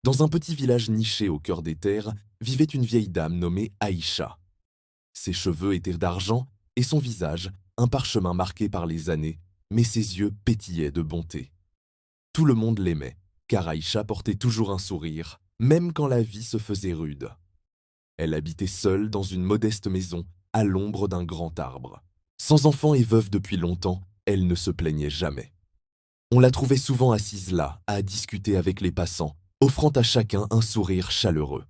Dans un petit village niché au cœur des terres, vivait une vieille dame nommée Aïcha. Ses cheveux étaient d'argent et son visage, un parchemin marqué par les années, mais ses yeux pétillaient de bonté. Tout le monde l'aimait, car Aïcha portait toujours un sourire, même quand la vie se faisait rude. Elle habitait seule dans une modeste maison, à l'ombre d'un grand arbre. Sans enfant et veuve depuis longtemps, elle ne se plaignait jamais. On la trouvait souvent assise là, à discuter avec les passants, offrant à chacun un sourire chaleureux.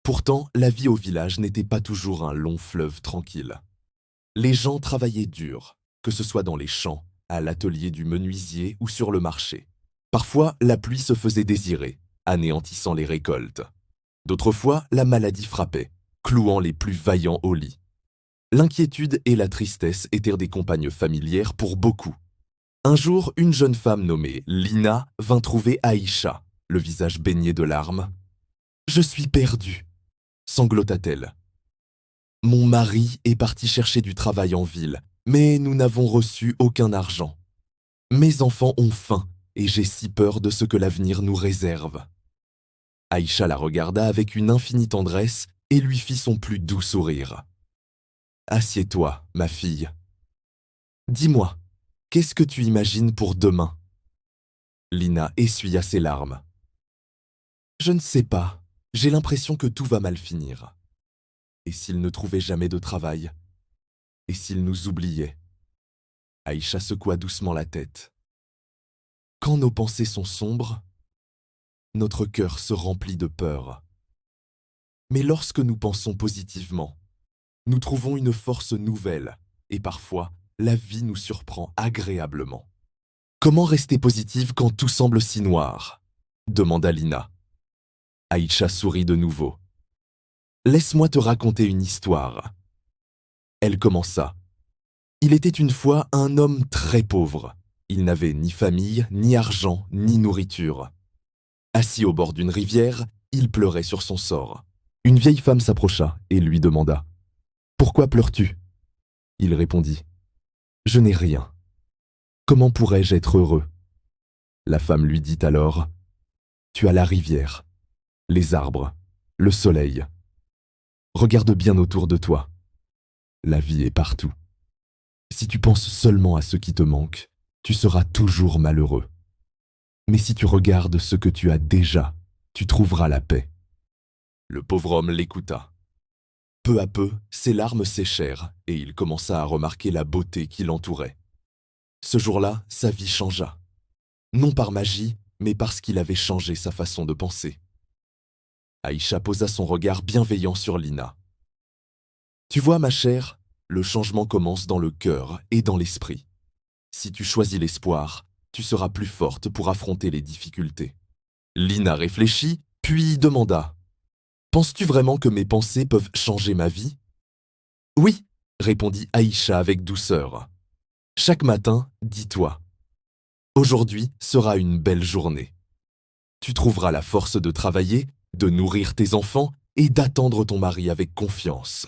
Pourtant, la vie au village n'était pas toujours un long fleuve tranquille. Les gens travaillaient dur, que ce soit dans les champs, à l'atelier du menuisier ou sur le marché. Parfois, la pluie se faisait désirer, anéantissant les récoltes. D'autres fois, la maladie frappait, clouant les plus vaillants au lit. L'inquiétude et la tristesse étaient des compagnes familières pour beaucoup. Un jour, une jeune femme nommée Lina vint trouver Aïcha, le visage baigné de larmes. « Je suis perdue », sanglota-t-elle. « Mon mari est parti chercher du travail en ville, mais nous n'avons reçu aucun argent. Mes enfants ont faim et j'ai si peur de ce que l'avenir nous réserve. » Aïcha la regarda avec une infinie tendresse et lui fit son plus doux sourire. « Assieds-toi, ma fille. Dis-moi, qu'est-ce que tu imagines pour demain ?» Lina essuya ses larmes. « Je ne sais pas, j'ai l'impression que tout va mal finir. Et s'il ne trouvait jamais de travail? Et s'il nous oubliait ?» Aïcha secoua doucement la tête. « Quand nos pensées sont sombres, notre cœur se remplit de peur. Mais lorsque nous pensons positivement, nous trouvons une force nouvelle et parfois, la vie nous surprend agréablement. » « Comment rester positive quand tout semble si noir ?» demanda Lina. Aïcha sourit de nouveau. « Laisse-moi te raconter une histoire. » Elle commença. « Il était une fois un homme très pauvre. Il n'avait ni famille, ni argent, ni nourriture. Assis au bord d'une rivière, il pleurait sur son sort. Une vieille femme s'approcha et lui demanda « Pourquoi pleures-tu » Il répondit « Je n'ai rien. Comment pourrais-je être heureux ?» La femme lui dit alors « Tu as la rivière, les arbres, le soleil. Regarde bien autour de toi. La vie est partout. Si tu penses seulement à ce qui te manque, tu seras toujours malheureux. Mais si tu regardes ce que tu as déjà, tu trouveras la paix. » Le pauvre homme l'écouta. Peu à peu, ses larmes séchèrent et il commença à remarquer la beauté qui l'entourait. Ce jour-là, sa vie changea. Non par magie, mais parce qu'il avait changé sa façon de penser. Aïcha posa son regard bienveillant sur Lina. « Tu vois, ma chère, le changement commence dans le cœur et dans l'esprit. Si tu choisis l'espoir, tu seras plus forte pour affronter les difficultés. » Lina réfléchit, puis demanda « Penses-tu vraiment que mes pensées peuvent changer ma vie ?» « Oui, » répondit Aïcha avec douceur. « Chaque matin, dis-toi « Aujourd'hui sera une belle journée. » Tu trouveras la force de travailler, de nourrir tes enfants et d'attendre ton mari avec confiance.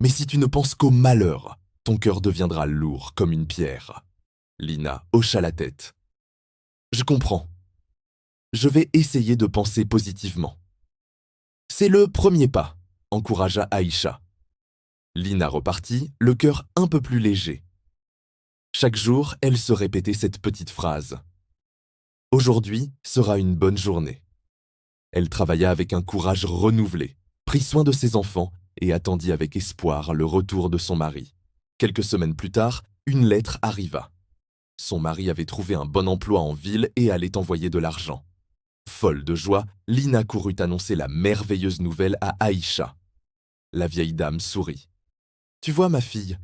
Mais si tu ne penses qu'au malheur, ton cœur deviendra lourd comme une pierre. » Lina hocha la tête. « Je comprends. Je vais essayer de penser positivement. » « C'est le premier pas, » encouragea Aïcha. Lina repartit, le cœur un peu plus léger. Chaque jour, elle se répétait cette petite phrase. Aujourd'hui sera une bonne journée. Elle travailla avec un courage renouvelé, prit soin de ses enfants et attendit avec espoir le retour de son mari. Quelques semaines plus tard, une lettre arriva. Son mari avait trouvé un bon emploi en ville et allait envoyer de l'argent. Folle de joie, Lina courut annoncer la merveilleuse nouvelle à Aïcha. La vieille dame sourit. « Tu vois, ma fille,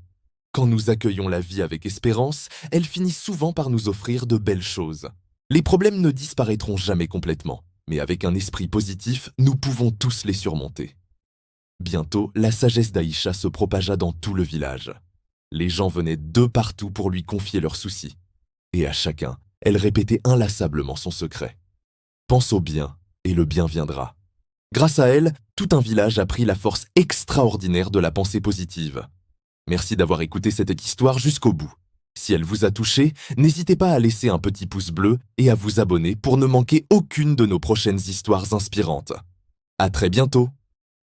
quand nous accueillons la vie avec espérance, elle finit souvent par nous offrir de belles choses. Les problèmes ne disparaîtront jamais complètement, mais avec un esprit positif, nous pouvons tous les surmonter. » Bientôt, la sagesse d'Aïcha se propagea dans tout le village. Les gens venaient de partout pour lui confier leurs soucis. Et à chacun, elle répétait inlassablement son secret. « Pense au bien, et le bien viendra. » Grâce à elle, tout un village a pris la force extraordinaire de la pensée positive. Merci d'avoir écouté cette histoire jusqu'au bout. Si elle vous a touché, n'hésitez pas à laisser un petit pouce bleu et à vous abonner pour ne manquer aucune de nos prochaines histoires inspirantes. À très bientôt!